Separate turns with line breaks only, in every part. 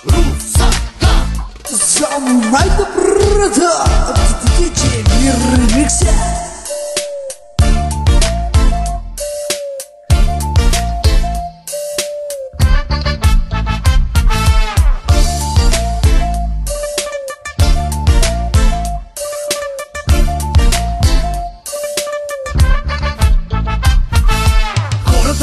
Русата
за най-добрата диджей ремикса.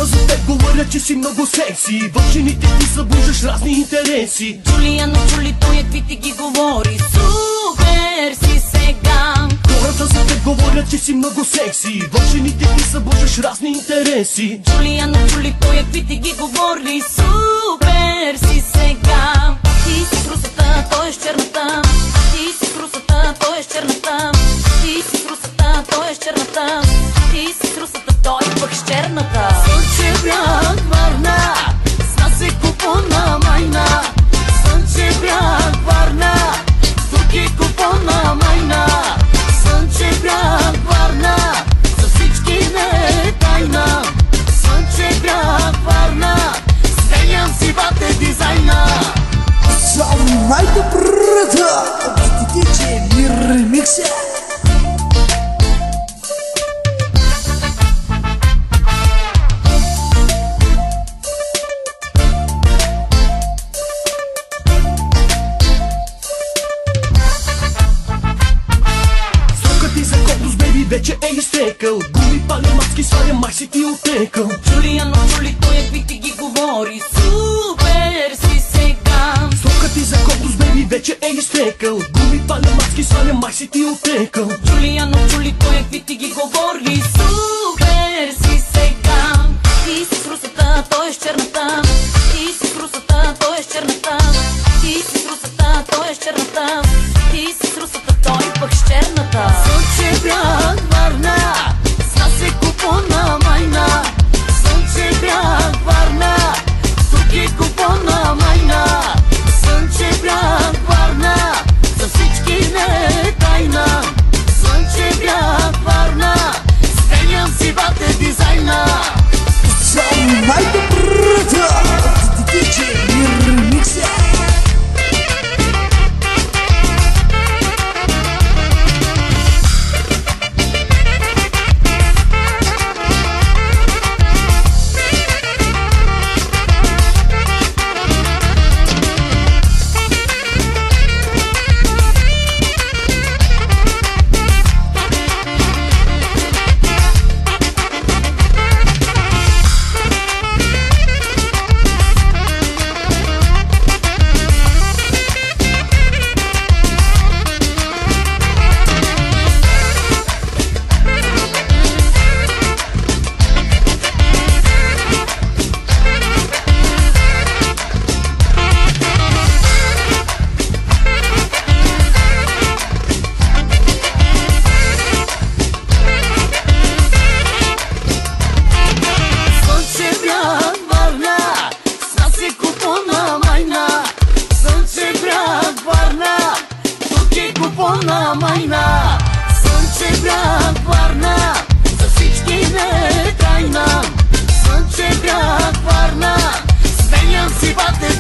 за теб говорят, че си много секси. В жените ти събуждаш разни интереси.
Джулиано, Джули, той какви ти ги говори. Супер си сега.
Хората за теб говорят, че си много секси. В жените ти събуждаш разни интереси.
Джулиано, Джули, той какви ти ги говори. Супер си сега. Ти си с русата, той е с черната. Ти си с русата, той е с черната. Ти си с русата, той е с черната. Ти си с русата, той пък с черната.
Слънчев бряг, Варна, с нас е купона майна. Слънчев бряг, Варна, тук е купона майна. Слънчев бряг, Варна, за всички не е тайна. Слънчев бряг, Варна, сменям си бате дизайна. За най-добрата диджей ремикса.
Вече е изтекал. Гуми паля, маски сваля, май си ти отекал.
Джулиано, Джули, той какви ти ги говори. Супер си сега.
Срокът ти за кокос, беби, вече е изтекал. Гуми паля, маски сваля, май си ти отекал.
Джулиано, Джули, той какви ти ги говори. Супер си сега. Ти си с русата, той е с черната. Ти си с русата, той е с черната. Ти си с русата, той е с черната. Ти си с русата, той пък с черната.
Слънчев бряг, Варна, с нас е купона майна. Слънчев бряг, Варна, тук е купона майна. Слънчев бряг, Варна, за всички не е тайна. Слънчев бряг, Варна, сменям си бате дизайна. За най-добрата диджей ремикса. Купона майна, Слънчев бряг, Варна, за всички не е тайна. Слънчев бряг, Варна, сменям си бате